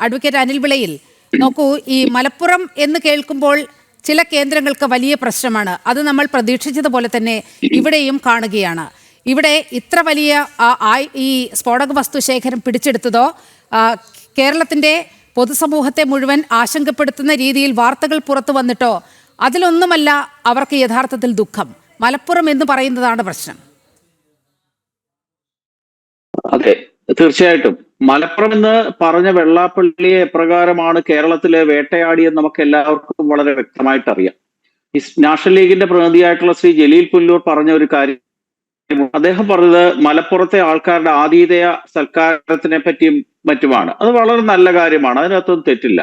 Advocate Anil വിളയിൽ, നോക്കൂ, ഈ മലപ്പുറം എന്ന് കേൾക്കുമ്പോൾ ചില കേന്ദ്രങ്ങൾക്ക് വലിയ പ്രശ്നമാണ്. അത് നമ്മൾ പ്രതീക്ഷിച്ചതുപോലെ തന്നെ ഇവിടെയും കാണുകയാണ്. ഇവിടെ ഇത്ര വലിയ ഈ സ്ഫോടക വസ്തു ശേഖരം പിടിച്ചെടുത്തതോ കേരളത്തിൻ്റെ പൊതുസമൂഹത്തെ മുഴുവൻ ആശങ്കപ്പെടുത്തുന്ന രീതിയിൽ വാർത്തകൾ പുറത്തു വന്നിട്ടോ അതിലൊന്നുമല്ല അവർക്ക് യഥാർത്ഥത്തിൽ ദുഃഖം. മലപ്പുറം എന്ന് പറയുന്നതാണ് പ്രശ്നം. അതെ, തീർച്ചയായിട്ടും മലപ്പുറം എന്ന് പറഞ്ഞ വെള്ളാപ്പള്ളിയെ എപ്രകാരമാണ് കേരളത്തിലെ വേട്ടയാടിയെന്ന് നമുക്ക് എല്ലാവർക്കും വളരെ വ്യക്തമായിട്ട് അറിയാം. നാഷണൽ ലീഗിന്റെ പ്രതിനിധിയായിട്ടുള്ള ശ്രീ ജലീൽ പുല്ലൂർ പറഞ്ഞ ഒരു കാര്യം, അദ്ദേഹം പറഞ്ഞത് മലപ്പുറത്തെ ആൾക്കാരുടെ ആതിഥേയ സൽക്കാരത്തിനെ പറ്റിയും മറ്റുമാണ്. അത് വളരെ നല്ല കാര്യമാണ്, അതിനകത്തൊന്നും തെറ്റില്ല.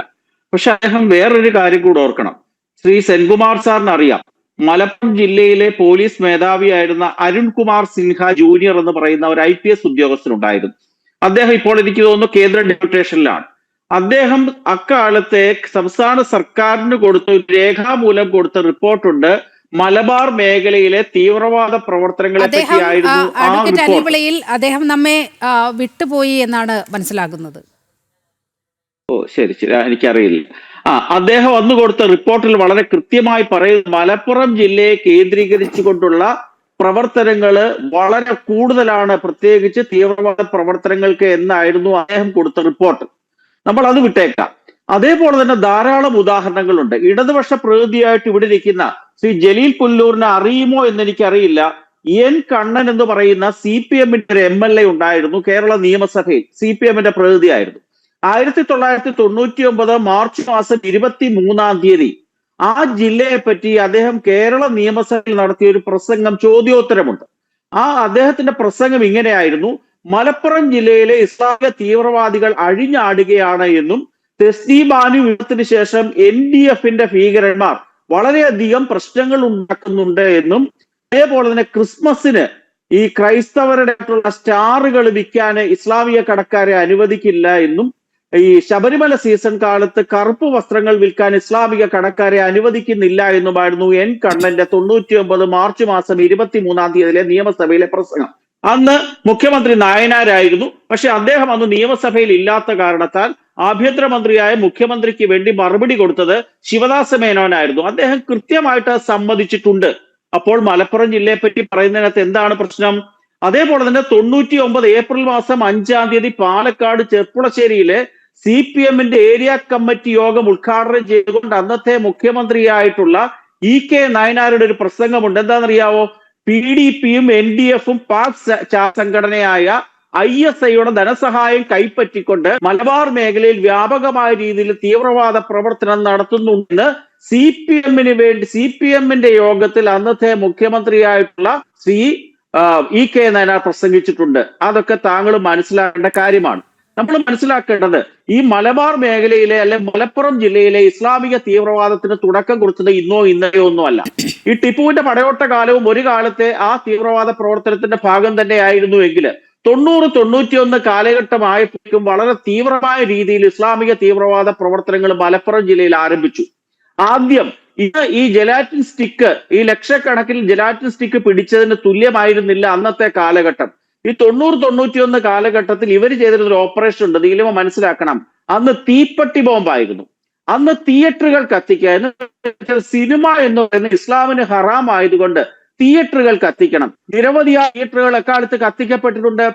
പക്ഷെ അദ്ദേഹം വേറൊരു കാര്യം കൂടെ ഓർക്കണം. ശ്രീ സെൻകുമാർ സാറിന് അറിയാം, മലപ്പുറം ജില്ലയിലെ പോലീസ് മേധാവിയായിരുന്ന അരുൺകുമാർ സിൻഹ ജൂനിയർ എന്ന് പറയുന്ന ഒരു IPS ഉദ്യോഗസ്ഥനുണ്ടായിരുന്നു. അദ്ദേഹം ഇപ്പോൾ എനിക്ക് തോന്നുന്നു കേന്ദ്ര ഡെപ്യൂട്ടേഷനിലാണ്. അദ്ദേഹം അക്കാലത്തെ സംസ്ഥാന സർക്കാരിന് കൊടുത്ത രേഖാമൂലം കൊടുത്ത റിപ്പോർട്ടുണ്ട്. മലബാർ മേഖലയിലെ തീവ്രവാദ പ്രവർത്തനങ്ങളെ പറ്റിയായിരുന്നു ആ റിപ്പോർട്ട്. അദ്ദേഹം നമ്മെ വിട്ടുപോയി എന്നാണ് മനസ്സിലാകുന്നത്. ഓ ശരി ശരി, എനിക്കറിയില്ല. അദ്ദേഹം അന്ന് കൊടുത്ത റിപ്പോർട്ടിൽ വളരെ കൃത്യമായി പറയുന്നു, മലപ്പുറം ജില്ലയെ കേന്ദ്രീകരിച്ചുകൊണ്ടുള്ള പ്രവർത്തനങ്ങള് വളരെ കൂടുതലാണ്, പ്രത്യേകിച്ച് തീവ്രവാദ പ്രവർത്തനങ്ങൾക്ക് എന്നായിരുന്നു അദ്ദേഹം കൊടുത്ത റിപ്പോർട്ട്. നമ്മൾ അത് വിട്ടേക്കാം. അതേപോലെ തന്നെ ധാരാളം ഉദാഹരണങ്ങളുണ്ട്. ഇടതുപക്ഷ പ്രതിനിധിയായിട്ട് ഇവിടെ ഇരിക്കുന്ന ശ്രീ ജലീൽ പുല്ലൂരിനെ അറിയുമോ എന്ന് എനിക്കറിയില്ല. N കണ്ണൻ എന്ന് പറയുന്ന CPM-ന്റെ ഒരു MLA ഉണ്ടായിരുന്നു കേരള നിയമസഭയിൽ, CPM-ന്റെ പ്രതിനിധിയായിരുന്നു. 1999 മാർച്ച് മാസം 23 ആ ജില്ലയെ പറ്റി അദ്ദേഹം കേരള നിയമസഭയിൽ നടത്തിയ ഒരു പ്രസംഗം, ചോദ്യോത്തരമുണ്ട്. അദ്ദേഹത്തിന്റെ പ്രസംഗം ഇങ്ങനെയായിരുന്നു: മലപ്പുറം ജില്ലയിലെ ഇസ്ലാമിക തീവ്രവാദികൾ അഴിഞ്ഞാടുകയാണ് എന്നും തെസ്നി ബാനു യുദ്ധത്തിന് ശേഷം NDF-ന്റെ ഭീകരന്മാർ വളരെയധികം പ്രശ്നങ്ങൾ ഉണ്ടാക്കുന്നുണ്ട് എന്നും, അതേപോലെ തന്നെ ക്രിസ്മസിന് ഈ ക്രൈസ്തവരുടെ സ്റ്റാറുകൾ വിൽക്കാൻ ഇസ്ലാമിക കടക്കാരെ അനുവദിക്കില്ല എന്നും, ഈ ശബരിമല സീസൺ കാലത്ത് കറുപ്പ് വസ്ത്രങ്ങൾ വിൽക്കാൻ ഇസ്ലാമിക കടക്കാരെ അനുവദിക്കുന്നില്ല എന്നുമായിരുന്നു N കണ്ണന്റെ 99 മാർച്ച് മാസം 23 നിയമസഭയിലെ പ്രസംഗം. അന്ന് മുഖ്യമന്ത്രി നായനാരായിരുന്നു. പക്ഷെ അദ്ദേഹം അന്ന് നിയമസഭയിൽ ഇല്ലാത്ത കാരണത്താൽ ആഭ്യന്തരമന്ത്രിയായ മുഖ്യമന്ത്രിക്ക് വേണ്ടി മറുപടി കൊടുത്തത് ശിവദാസ മേനോനായിരുന്നു. അദ്ദേഹം കൃത്യമായിട്ട് സമ്മതിച്ചിട്ടുണ്ട്. അപ്പോൾ മലപ്പുറം ജില്ലയെ പറ്റി പറയുന്നതിനകത്ത് എന്താണ് പ്രശ്നം? അതേപോലെ തന്നെ 99 ഏപ്രിൽ മാസം 5 പാലക്കാട് ചെർപ്പുളശ്ശേരിയിലെ CPM-ന്റെ ഏരിയ കമ്മിറ്റി യോഗം ഉദ്ഘാടനം ചെയ്തുകൊണ്ട് അന്നത്തെ മുഖ്യമന്ത്രിയായിട്ടുള്ള EK നായനാരുടെ ഒരു പ്രസംഗമുണ്ട്. എന്താണെന്നറിയാവോ? PDP-യും NDF-ഉം പാക് സംഘടനയായ ISI-യുടെ ധനസഹായം കൈപ്പറ്റിക്കൊണ്ട് മലബാർ മേഖലയിൽ വ്യാപകമായ രീതിയിൽ തീവ്രവാദ പ്രവർത്തനം നടത്തുന്നുണ്ടെന്ന് CPM-ന്റെ യോഗത്തിൽ അന്നത്തെ മുഖ്യമന്ത്രിയായിട്ടുള്ള ശ്രീ EK നായനാർ പ്രസംഗിച്ചിട്ടുണ്ട്. അതൊക്കെ താങ്കൾ മനസ്സിലാക്കേണ്ട കാര്യമാണ്. നമ്മൾ മനസ്സിലാക്കേണ്ടത്, ഈ മലബാർ മേഖലയിലെ അല്ലെ മലപ്പുറം ജില്ലയിലെ ഇസ്ലാമിക തീവ്രവാദത്തിന് തുടക്കം കുറിച്ചത് ഇന്നോ ഇന്നലെയോ ഒന്നുമല്ല. ഈ ടിപ്പുവിന്റെ പടയോട്ട കാലവും ഒരു കാലത്തെ ആ തീവ്രവാദ പ്രവർത്തനത്തിന്റെ ഭാഗം തന്നെയായിരുന്നു. എങ്കിൽ 90-91 കാലഘട്ടമായപ്പോഴേക്കും വളരെ തീവ്രമായ രീതിയിൽ ഇസ്ലാമിക തീവ്രവാദ പ്രവർത്തനങ്ങൾ മലപ്പുറം ജില്ലയിൽ ആരംഭിച്ചു. ആദ്യം ഈ ജെലാറ്റിൻ സ്റ്റിക്ക്, ഈ ലക്ഷക്കണക്കിന് ജെലാറ്റിൻ സ്റ്റിക്ക് പിടിച്ചതിന് തുല്യമായിരുന്നില്ല അന്നത്തെ കാലഘട്ടം. ഈ 90-91 കാലഘട്ടത്തിൽ ഇവർ ചെയ്തിരുന്ന ഒരു ഓപ്പറേഷൻ ഉണ്ട്, നീലിമ മനസ്സിലാക്കണം. അന്ന് തീപ്പെട്ടി ബോംബായിരുന്നു. അന്ന് തിയേറ്ററുകൾ കത്തിക്കാൻ, സിനിമ എന്ന് പറയുന്ന ഇസ്ലാമിന് ഹറാം ആയതുകൊണ്ട് തിയേറ്ററുകൾ കത്തിക്കണം. നിരവധിയായ തിയേറ്ററുകൾ എക്കാലത്ത് കത്തിക്കപ്പെട്ടിട്ടുണ്ട്.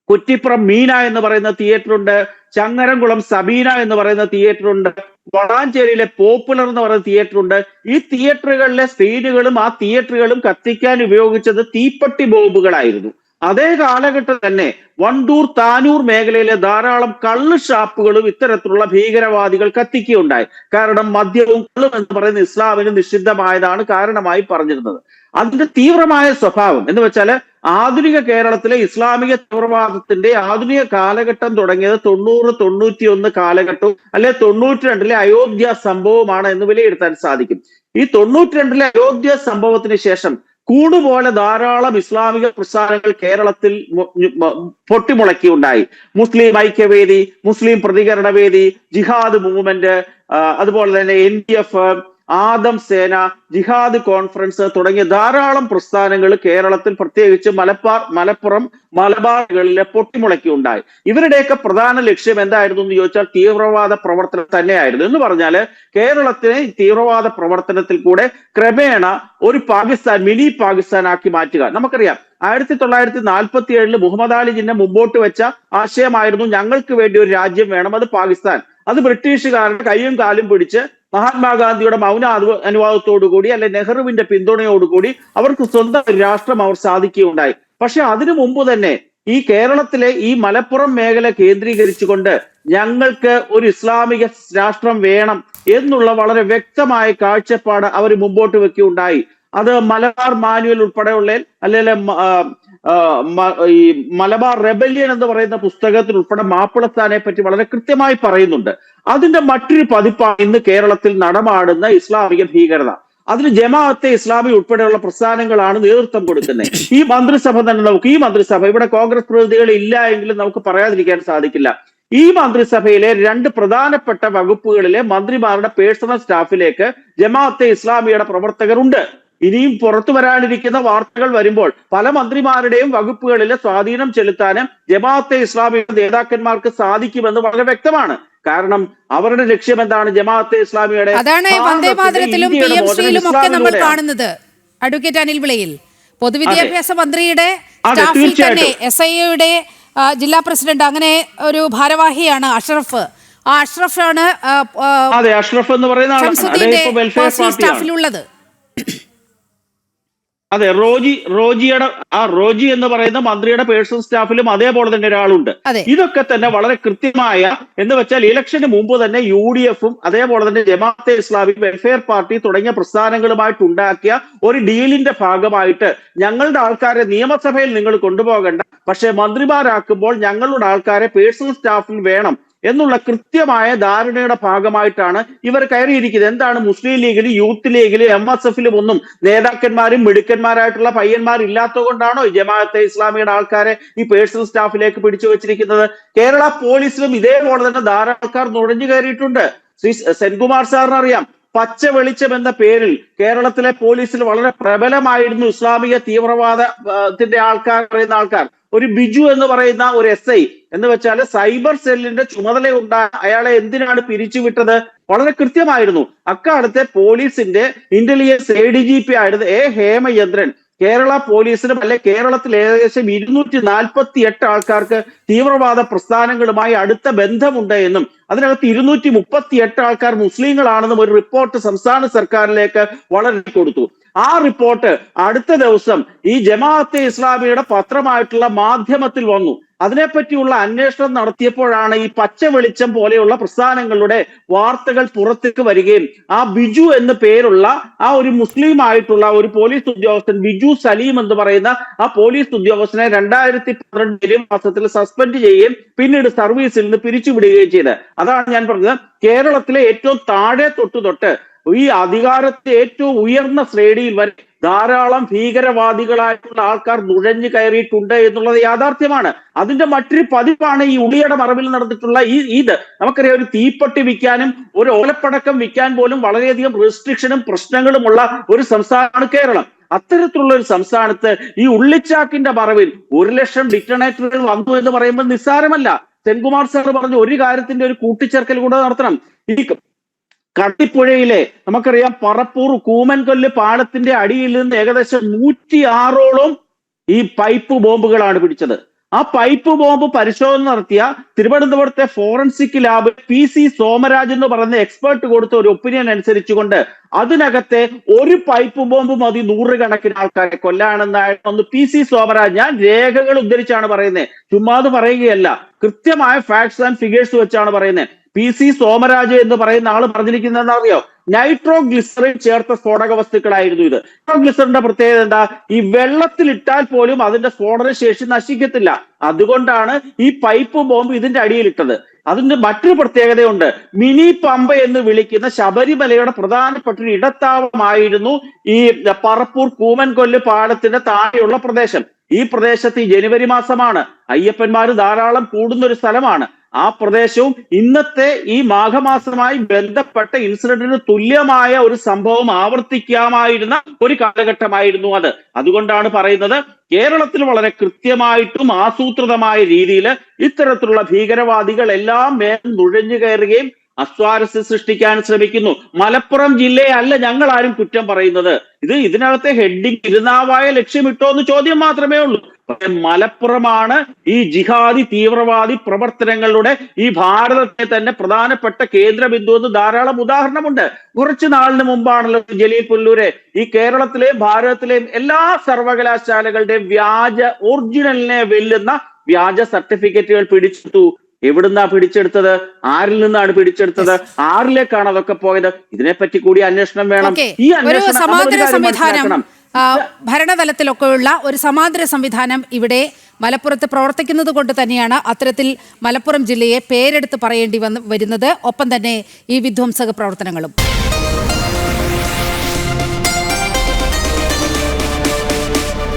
കുറ്റിപ്പുറം മീന എന്ന് പറയുന്ന തിയേറ്റർ ഉണ്ട്, ചങ്ങരംകുളം സബീന എന്ന് പറയുന്ന തിയേറ്റർ ഉണ്ട്, വളാഞ്ചേരിയിലെ പോപ്പുലർ എന്ന് പറയുന്ന തിയേറ്റർ ഉണ്ട്. ഈ തിയേറ്ററുകളിലെ സ്ക്രീനുകളും ആ തിയേറ്ററുകളും കത്തിക്കാൻ ഉപയോഗിച്ചത് തീപ്പെട്ടി ബോംബുകളായിരുന്നു. അതേ കാലഘട്ടം തന്നെ വണ്ടൂർ, താനൂർ മേഖലയിലെ ധാരാളം കള്ള് ഷാപ്പുകളും ഇത്തരത്തിലുള്ള ഭീകരവാദികൾ കത്തിക്കുകയുണ്ടായി. കാരണം മദ്യവും കള്ളും എന്ന് പറയുന്ന ഇസ്ലാമിന് നിഷിദ്ധമായതാണ് കാരണമായി പറഞ്ഞിരുന്നത്. അതിന്റെ തീവ്രമായ സ്വഭാവം എന്ന് വെച്ചാല് ആധുനിക കേരളത്തിലെ ഇസ്ലാമിക തീവ്രവാദത്തിന്റെ ആധുനിക കാലഘട്ടം തുടങ്ങിയത് 90-91 കാലഘട്ടവും അല്ലെ 92 അയോധ്യ സംഭവമാണ് എന്ന് വിലയിരുത്താൻ സാധിക്കും. ഈ 92 അയോധ്യ സംഭവത്തിന് ശേഷം കൂടുപോലെ ധാരാളം ഇസ്ലാമിക പ്രസ്ഥാനങ്ങൾ കേരളത്തിൽ പൊട്ടിമുളയ്ക്കുകയുണ്ടായി. മുസ്ലിം ഐക്യവേദി, മുസ്ലിം പ്രതികരണ വേദി, ജിഹാദ് മൂവ്മെന്റ്, അതുപോലെ തന്നെ NDF, ആദം സേന, ജിഹാദ് കോൺഫറൻസ് തുടങ്ങിയ ധാരാളം പ്രസ്ഥാനങ്ങൾ കേരളത്തിൽ പ്രത്യേകിച്ച് മലപ്പുറം മലബാറുകളിലെ പൊട്ടിമുളയ്ക്കുണ്ടായി. ഇവരുടെയൊക്കെ പ്രധാന ലക്ഷ്യം എന്തായിരുന്നു എന്ന് ചോദിച്ചാൽ തീവ്രവാദ പ്രവർത്തനം തന്നെയായിരുന്നു. എന്ന് പറഞ്ഞാൽ കേരളത്തിനെ തീവ്രവാദ പ്രവർത്തനത്തിൽ കൂടെ ക്രമേണ ഒരു പാകിസ്ഥാൻ, മിനി പാകിസ്ഥാൻ ആക്കി മാറ്റുക. നമുക്കറിയാം 1947 മുഹമ്മദ് അലി ജിന്ന മുമ്പോട്ട് വെച്ച ആശയമായിരുന്നു ഞങ്ങൾക്ക് വേണ്ടി ഒരു രാജ്യം വേണം, അത് പാകിസ്ഥാൻ. അത് ബ്രിട്ടീഷുകാരുടെ കയ്യും കാലും പിടിച്ച് മഹാത്മാഗാന്ധിയുടെ മൗന അനുവാദത്തോടുകൂടി അല്ലെ നെഹ്റുവിന്റെ പിന്തുണയോടുകൂടി അവർക്ക് സ്വന്തം രാഷ്ട്രം അവർ സാധിക്കുകയുണ്ടായി. പക്ഷെ അതിനു മുമ്പ് തന്നെ ഈ കേരളത്തിലെ ഈ മലപ്പുറം മേഖല കേന്ദ്രീകരിച്ചുകൊണ്ട് ഞങ്ങൾക്ക് ഒരു ഇസ്ലാമിക രാഷ്ട്രം വേണം എന്നുള്ള വളരെ വ്യക്തമായ കാഴ്ചപ്പാട് അവർ മുമ്പോട്ട് വെക്കുകയുണ്ടായി. അത് മലബാർ മാനുവൽ ഉൾപ്പെടെയുള്ള അല്ലെങ്കിൽ ഈ മലബാർ റെബല്യൻ എന്ന് പറയുന്ന പുസ്തകത്തിൽ ഉൾപ്പെടെ മാപ്പിളസ്ഥാനെ പറ്റി വളരെ കൃത്യമായി പറയുന്നുണ്ട്. അതിന്റെ മറ്റൊരു പതിപ്പാണ് ഇന്ന് കേരളത്തിൽ നടമാടുന്ന ഇസ്ലാമിക ഭീകരത. അതിന് ജമാഅത്തെ ഇസ്ലാമി ഉൾപ്പെടെയുള്ള പ്രസ്ഥാനങ്ങളാണ് നേതൃത്വം കൊടുക്കുന്നത്. ഈ മന്ത്രിസഭ തന്നെ ഈ മന്ത്രിസഭ ഇവിടെ കോൺഗ്രസ് പ്രതിനിധികൾ ഇല്ല എങ്കിലും നമുക്ക് പറയാതിരിക്കാൻ സാധിക്കില്ല. ഈ മന്ത്രിസഭയിലെ 2 പ്രധാനപ്പെട്ട വകുപ്പുകളിലെ മന്ത്രിമാരുടെ പേഴ്സണൽ സ്റ്റാഫിലേക്ക് ജമാഅത്തെ ഇസ്ലാമിയുടെ പ്രവർത്തകരുണ്ട്. ഇനിയും പുറത്തു വരാനിരിക്കുന്ന വാർത്തകൾ വരുമ്പോൾ പല മന്ത്രിമാരുടെയും വകുപ്പുകളിലെ സ്വാധീനം ചെലുത്താനും ജമാഅത്തെ ഇസ്ലാമിയുടെ നേതാക്കന്മാർക്ക് സാധിക്കുമെന്ന് വളരെ വ്യക്തമാണ്. കാരണം അവരുടെ ലക്ഷ്യം എന്താണ്? ജമാഅത്തെ ഇസ്ലാമിയുടെ അതാണ് വന്ദേമാതരത്തിലും PMC-യിലും ഒക്കെ നമ്മൾ കാണുന്നത്. അഡ്വക്കേറ്റ് അനിൽ വിളയിൽ, പൊതുവിദ്യാഭ്യാസ മന്ത്രിയുടെ സ്റ്റാഫിൽ തന്നെ SIA-യുടെ ജില്ലാ പ്രസിഡന്റ്, അങ്ങനെ ഒരു ഭാരവാഹിയാണ് അഷ്റഫ്. ആ അഷ്റഫാണ് അഷ്റഫ് എന്ന് പറയുന്ന സ്റ്റാഫിലുള്ളത്. അതെ, റോജി എന്ന് പറയുന്ന മന്ത്രിയുടെ പേഴ്സണൽ സ്റ്റാഫിലും അതേപോലെ തന്നെ ഒരാളുണ്ട്. ഇതൊക്കെ തന്നെ വളരെ കൃത്യമായ, എന്ന് വെച്ചാൽ ഇലക്ഷന് മുമ്പ് തന്നെ UDF-ഉം അതേപോലെ തന്നെ ജമാഅത്തെ ഇസ്ലാമി, വെൽഫെയർ പാർട്ടി തുടങ്ങിയ പ്രസ്ഥാനങ്ങളുമായിട്ട് ഉണ്ടാക്കിയ ഒരു ഡീലിന്റെ ഭാഗമായിട്ട് ഞങ്ങളുടെ ആൾക്കാരെ നിയമസഭയിൽ നിങ്ങൾ കൊണ്ടുപോകണ്ട, പക്ഷെ മന്ത്രിമാരാക്കുമ്പോൾ ഞങ്ങളുടെ ആൾക്കാരെ പേഴ്സണൽ സ്റ്റാഫിൽ വേണം എന്നുള്ള കൃത്യമായ ധാരണയുടെ ഭാഗമായിട്ടാണ് ഇവർ കയറിയിരിക്കുന്നത്. എന്താണ്, മുസ്ലിം ലീഗിലും യൂത്ത് ലീഗിലും MSF-ലും ഒന്നും നേതാക്കന്മാരും മിടുക്കന്മാരായിട്ടുള്ള പയ്യന്മാർ ഇല്ലാത്തത് കൊണ്ടാണോ ജമാഅത്തെ ഇസ്ലാമിയുടെ ആൾക്കാരെ ഈ പേഴ്സണൽ സ്റ്റാഫിലേക്ക് പിടിച്ചു വെച്ചിരിക്കുന്നത്? കേരള പോലീസിലും ഇതേപോലെ തന്നെ ധാരാളം ആൾക്കാർ നുഴഞ്ഞു കയറിയിട്ടുണ്ട്. ശ്രീ സെൻകുമാർ സാറിന് അറിയാം, പച്ച വെളിച്ചം എന്ന പേരിൽ കേരളത്തിലെ പോലീസിൽ വളരെ പ്രബലമായിരുന്നു ഇസ്ലാമിക തീവ്രവാദത്തിന്റെ പറയുന്ന ആൾക്കാർ. ഒരു ബിജു എന്ന് പറയുന്ന ഒരു SI എന്ന് വെച്ചാൽ സൈബർ സെല്ലിന്റെ ചുമതലയുണ്ടായ അയാളെ എന്തിനാണ് പിരിച്ചുവിട്ടത്? വളരെ കൃത്യമായിരുന്നു. അക്കാലത്തെ പോലീസിന്റെ ഇന്റലിജൻസ് ADGP ആയിരുന്നു ഹേമചന്ദ്രൻ. കേരള പോലീസിനും അല്ലെ കേരളത്തിൽ ഏകദേശം 248 ആൾക്കാർക്ക് തീവ്രവാദ പ്രസ്ഥാനങ്ങളുമായി അടുത്ത ബന്ധമുണ്ട് എന്നും അതിനകത്ത് 238 ആൾക്കാർ മുസ്ലിങ്ങളാണെന്നും ഒരു റിപ്പോർട്ട് സംസ്ഥാന സർക്കാരിലേക്ക് വളരെ കൊടുത്തു. ആ റിപ്പോർട്ട് അടുത്ത ദിവസം ഈ ജമാഅത്തെ ഇസ്ലാമിയുടെ പത്രമായിട്ടുള്ള മാധ്യമത്തിൽ വന്നു. അതിനെപ്പറ്റിയുള്ള അന്വേഷണം നടത്തിയപ്പോഴാണ് ഈ പച്ച വെളിച്ചം പോലെയുള്ള പ്രസ്ഥാനങ്ങളുടെ വാർത്തകൾ പുറത്തേക്ക് വരികയും ആ ബിജു എന്ന് പേരുള്ള ആ ഒരു മുസ്ലിം ആയിട്ടുള്ള ഒരു പോലീസ് ഉദ്യോഗസ്ഥൻ, ബിജു സലീം എന്ന് പറയുന്ന ആ പോലീസ് ഉദ്യോഗസ്ഥനെ 2012 മാസത്തിൽ സസ്പെൻഡ് ചെയ്യുകയും പിന്നീട് സർവീസിൽ നിന്ന് പിരിച്ചുവിടുകയും ചെയ്തത്. അതാണ് ഞാൻ പറഞ്ഞത്, കേരളത്തിലെ ഏറ്റവും താഴെ തൊട്ട് ഈ അധികാരത്തെ ഏറ്റവും ഉയർന്ന ശ്രേണിയിൽ വരെ ധാരാളം ഭീകരവാദികളായിട്ടുള്ള ആൾക്കാർ നുഴഞ്ഞു കയറിയിട്ടുണ്ട് എന്നുള്ളത് യാഥാർത്ഥ്യമാണ്. അതിന്റെ മറ്റൊരു പതിപ്പാണ് ഈ ഉളിയുടെ മറവിൽ നടന്നിട്ടുള്ള ഇത്. നമുക്കറിയാം, ഒരു തീപ്പെട്ടി വിൽക്കാനും ഒരു ഓലപ്പടക്കം വിൽക്കാൻ പോലും വളരെയധികം റെസ്ട്രിക്ഷനും പ്രശ്നങ്ങളുമുള്ള ഒരു സംസ്ഥാനമാണ് കേരളം. അത്തരത്തിലുള്ള ഒരു സംസ്ഥാനത്ത് ഈ ഉള്ളിച്ചാക്കിന്റെ മറവിൽ 1 ലക്ഷം ഡിറ്റണേറ്ററുകൾ വന്നു എന്ന് പറയുമ്പോൾ നിസ്സാരമല്ല. സെൻകുമാർ സാർ പറഞ്ഞു, ഒരു കാര്യത്തിന്റെ ഒരു കൂട്ടിച്ചേർക്കൽ കൂടെ നടത്തണം. ഈ കട്ടിപ്പുഴയിലെ നമുക്കറിയാം പറപ്പൂർ കൂമൻകൊല്ല് പാലത്തിന്റെ അടിയിൽ നിന്ന് ഏകദേശം 106ഓളം ഈ പൈപ്പ് ബോംബുകളാണ് പിടിച്ചത്. ആ പൈപ്പ് ബോംബ് പരിശോധന നടത്തിയ തിരുവനന്തപുരത്തെ ഫോറൻസിക് ലാബ് PC സോമരാജ് എന്ന് പറയുന്ന എക്സ്പേർട്ട് കൊടുത്ത ഒരു ഒപ്പീനിയൻ അനുസരിച്ചുകൊണ്ട് അതിനകത്തെ ഒരു പൈപ്പ് ബോംബ് മതി 100 കണക്കിന് ആൾക്കാരെ കൊല്ലാണെന്നായിരുന്നു PC സോമരാജ്. ഞാൻ രേഖകൾ ഉദ്ധരിച്ചാണ് പറയുന്നത്, ചുമ്മാത് പറയുകയല്ല, കൃത്യമായ ഫാക്ട്സ് ആൻഡ് ഫിഗേഴ്സ് വെച്ചാണ് പറയുന്നത്. PC സോമരാജ് എന്ന് പറയുന്ന ആള് പറഞ്ഞിരിക്കുന്നത് അറിയോ? നൈട്രോ ഗ്ലിസറിൻ ചേർത്ത സ്ഫോടക വസ്തുക്കളായിരുന്നു ഇത്. നൈട്രോ ഗ്ലിസറിന്റെ പ്രത്യേകത എന്താ? ഈ വെള്ളത്തിൽ ഇട്ടാൽ പോലും അതിന്റെ സ്ഫോടന ശേഷി നശിക്കത്തില്ല. അതുകൊണ്ടാണ് ഈ പൈപ്പ് ബോംബ് ഇതിന്റെ അടിയിലിട്ടത്. അതിന്റെ മറ്റൊരു പ്രത്യേകതയുണ്ട്. മിനി പമ്പ എന്ന് വിളിക്കുന്ന ശബരിമലയുടെ പ്രധാനപ്പെട്ട ഒരു ഇടത്താവളമായിരുന്നു ഈ പറപ്പൂർ കൂമൻകൊല്ല് പാലത്തിന്റെ താഴെയുള്ള പ്രദേശം. ഈ പ്രദേശത്ത് ഈ ജനുവരി മാസമാണ്, അയ്യപ്പന്മാര് ധാരാളം കൂടുന്ന ഒരു സ്ഥലമാണ്. ആ പ്രദേശവും ഇന്നത്തെ ഈ മാഘമാസമായി ബന്ധപ്പെട്ട ഇൻസിഡന്റിന് തുല്യമായ ഒരു സംഭവം ആവർത്തിക്കാമായിരുന്ന ഒരു കാലഘട്ടമായിരുന്നു അത്. അതുകൊണ്ടാണ് പറയുന്നത് കേരളത്തിൽ വളരെ കൃത്യമായിട്ടും ആസൂത്രിതമായ രീതിയിൽ ഇത്തരത്തിലുള്ള ഭീകരവാദികൾ എല്ലാം മേൽ നുഴഞ്ഞു കയറുകയും അസ്വാരസ്യം സൃഷ്ടിക്കാൻ ശ്രമിക്കുന്നു. മലപ്പുറം ജില്ലയെ അല്ല ഞങ്ങൾ ആരും കുറ്റം പറയുന്നത്. ഇതിനകത്തെ ഹെഡിങ് തിരുനാവായ ലക്ഷ്യമിട്ടോ എന്ന് ചോദ്യം മാത്രമേ ഉള്ളൂ. പക്ഷെ മലപ്പുറമാണ് ഈ ജിഹാദി തീവ്രവാദി പ്രവർത്തനങ്ങളുടെ ഈ ഭാരതത്തെ തന്നെ പ്രധാനപ്പെട്ട കേന്ദ്രബിന്ദു എന്ന് ധാരാളം ഉദാഹരണമുണ്ട്. കുറച്ചു നാളിന് മുമ്പാണല്ലോ ജലീൽ പുല്ലൂരെ ഈ കേരളത്തിലെയും ഭാരതത്തിലെയും എല്ലാ സർവകലാശാലകളുടെയും വ്യാജ ഒറിജിനലിനെ വെല്ലുന്ന വ്യാജ സർട്ടിഫിക്കറ്റുകൾ പിടിച്ചെടുത്തു. എവിടുന്നാ പിടിച്ചെടുത്തത്? ആരിൽ നിന്നാണ് പിടിച്ചെടുത്തത്? ആരിലേക്കാണ് അതൊക്കെ പോയത്? ഇതിനെപ്പറ്റി കൂടി അന്വേഷണം വേണം. ഈ സംവിധാനം ഭരണതലത്തിലൊക്കെയുള്ള ഒരു സമാന്തര സംവിധാനം ഇവിടെ മലപ്പുറത്ത് പ്രവർത്തിക്കുന്നത് കൊണ്ട് തന്നെയാണ് അത്തരത്തിൽ മലപ്പുറം ജില്ലയെ പേരെടുത്ത് പറയേണ്ടി വരുന്നത്. ഒപ്പം തന്നെ ഈ വിധ്വംസക പ്രവർത്തനങ്ങളും